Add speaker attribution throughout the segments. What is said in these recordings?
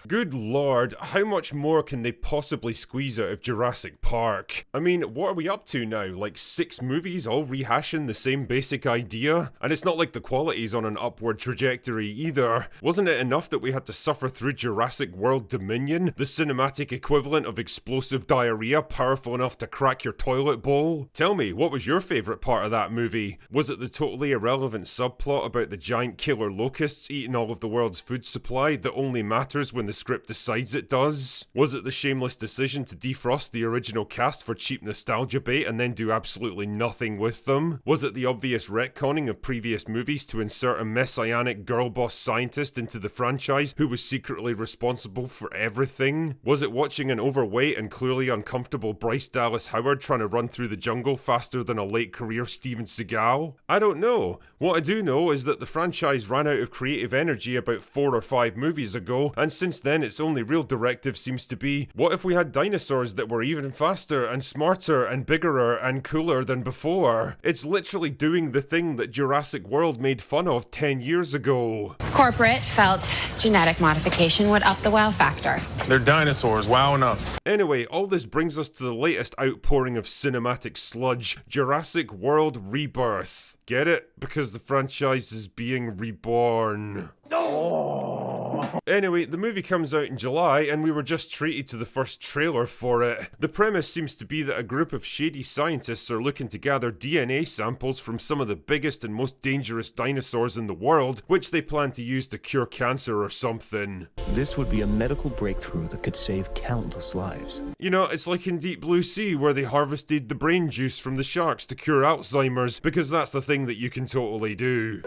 Speaker 1: Good lord, how much more can they possibly squeeze out of Jurassic Park? I mean, what are we up to now? Like 6 movies all rehashing the same basic idea? And it's not like the quality's on an upward trajectory either. Wasn't it enough that we had to suffer through Jurassic World Dominion, the cinematic equivalent of explosive diarrhea powerful enough to crack your toilet bowl? Tell me, what was your favourite part of that movie? Was it the totally irrelevant subplot about the giant killer locusts eating all of the world's food supply that only matters when the script decides it does? Was it the shameless decision to defrost the original cast for cheap nostalgia bait and then do absolutely nothing with them? Was it the obvious retconning of previous movies to insert a messianic girl boss scientist into the franchise who was secretly responsible for everything? Was it watching an overweight and clearly uncomfortable Bryce Dallas Howard trying to run through the jungle faster than a late career Steven Seagal? I don't know. What I do know is that the franchise ran out of creative energy about 4 or 5 movies ago, and since then its only real directive seems to be, what if we had dinosaurs that were even faster and smarter and bigger and cooler than before? It's literally doing the thing that Jurassic World made fun of 10 years ago.
Speaker 2: Corporate felt genetic modification would up the wow factor.
Speaker 3: They're dinosaurs, wow enough.
Speaker 1: Anyway, all this brings us to the latest outpouring of cinematic sludge, Jurassic World Rebirth. Get it? Because the franchise is being reborn. Anyway, the movie comes out in July and we were just treated to the first trailer for it. The premise seems to be that a group of shady scientists are looking to gather DNA samples from some of the biggest and most dangerous dinosaurs in the world, which they plan to use to cure cancer or something.
Speaker 4: This would be a medical breakthrough that could save countless lives.
Speaker 1: You know, it's like in Deep Blue Sea where they harvested the brain juice from the sharks to cure Alzheimer's, because that's the thing that you can totally do.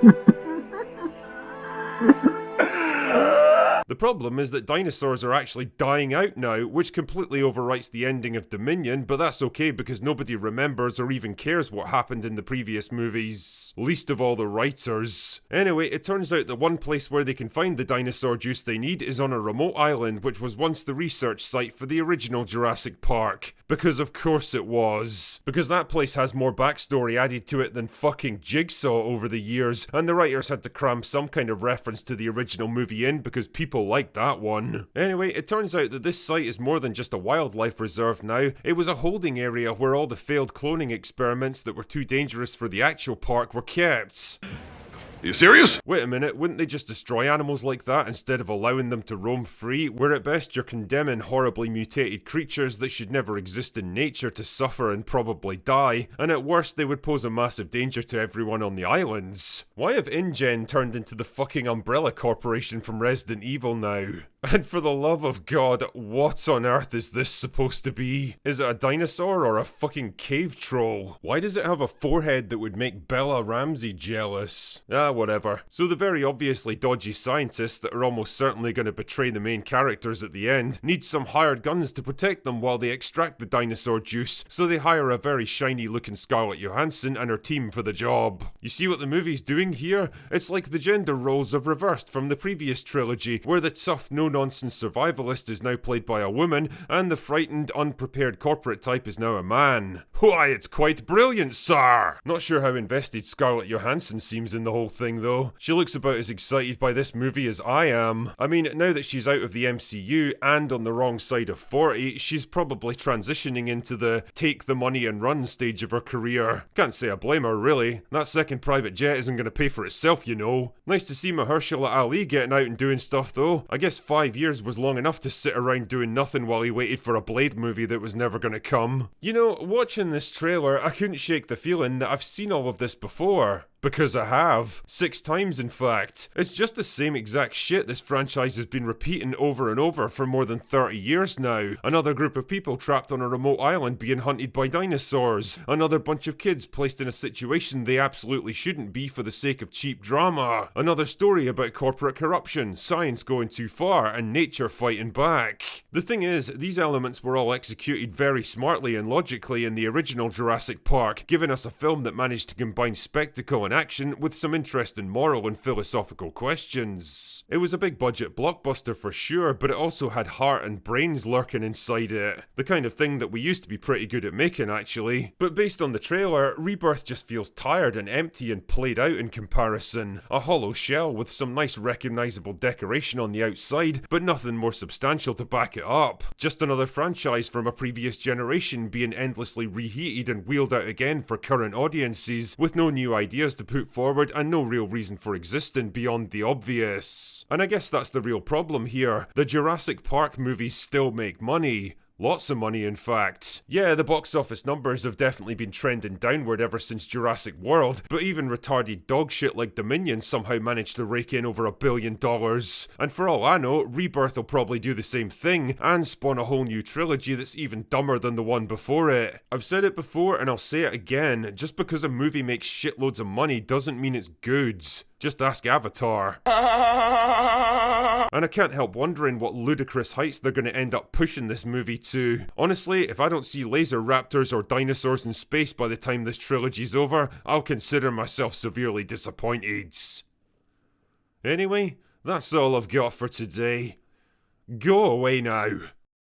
Speaker 1: The problem is that dinosaurs are actually dying out now, which completely overwrites the ending of Dominion, but that's okay because nobody remembers or even cares what happened in the previous movies. Least of all the writers. Anyway, it turns out that one place where they can find the dinosaur juice they need is on a remote island which was once the research site for the original Jurassic Park. Because of course it was. Because that place has more backstory added to it than fucking Jigsaw over the years, and the writers had to cram some kind of reference to the original movie in because people like that one. Anyway, it turns out that this site is more than just a wildlife reserve now. It was a holding area where all the failed cloning experiments that were too dangerous for the actual park were kept.
Speaker 5: Are you serious?
Speaker 1: Wait a minute, wouldn't they just destroy animals like that instead of allowing them to roam free, where at best you're condemning horribly mutated creatures that should never exist in nature to suffer and probably die, and at worst they would pose a massive danger to everyone on the islands? Why have InGen turned into the fucking Umbrella Corporation from Resident Evil now? And for the love of God, what on earth is this supposed to be? Is it a dinosaur or a fucking cave troll? Why does it have a forehead that would make Bella Ramsey jealous? Whatever. So the very obviously dodgy scientists that are almost certainly going to betray the main characters at the end need some hired guns to protect them while they extract the dinosaur juice, so they hire a very shiny looking Scarlett Johansson and her team for the job. You see what the movie's doing here? It's like the gender roles have reversed from the previous trilogy, where the tough no-nonsense survivalist is now played by a woman, and the frightened, unprepared corporate type is now a man. Why, it's quite brilliant, sir! Not sure how invested Scarlett Johansson seems in the whole thing though. She looks about as excited by this movie as I am. I mean, now that she's out of the MCU and on the wrong side of 40, she's probably transitioning into the take the money and run stage of her career. Can't say I blame her really. That second private jet isn't going to pay for itself, you know. Nice to see Mahershala Ali getting out and doing stuff though. I guess 5 years was long enough to sit around doing nothing while he waited for a Blade movie that was never going to come. You know, watching this trailer, I couldn't shake the feeling that I've seen all of this before. Because I have. 6 times in fact. It's just the same exact shit this franchise has been repeating over and over for more than 30 years now. Another group of people trapped on a remote island being hunted by dinosaurs. Another bunch of kids placed in a situation they absolutely shouldn't be for the sake of cheap drama. Another story about corporate corruption, science going too far, and nature fighting back. The thing is, these elements were all executed very smartly and logically in the original Jurassic Park, giving us a film that managed to combine spectacle and fun action with some interesting moral and philosophical questions. It was a big budget blockbuster for sure, but it also had heart and brains lurking inside it. The kind of thing that we used to be pretty good at making actually. But based on the trailer, Rebirth just feels tired and empty and played out in comparison. A hollow shell with some nice recognisable decoration on the outside, but nothing more substantial to back it up. Just another franchise from a previous generation being endlessly reheated and wheeled out again for current audiences, with no new ideas to put forward and no real reason for existing beyond the obvious. And I guess that's the real problem here. The Jurassic Park movies still make money. Lots of money, in fact. Yeah, the box office numbers have definitely been trending downward ever since Jurassic World, but even retarded dog shit like Dominion somehow managed to rake in over $1 billion. And for all I know, Rebirth will probably do the same thing, and spawn a whole new trilogy that's even dumber than the one before it. I've said it before and I'll say it again, just because a movie makes shitloads of money doesn't mean it's good. Just ask Avatar. And I can't help wondering what ludicrous heights they're going to end up pushing this movie to. Honestly, if I don't see laser raptors or dinosaurs in space by the time this trilogy's over, I'll consider myself severely disappointed. Anyway, that's all I've got for today. Go away now.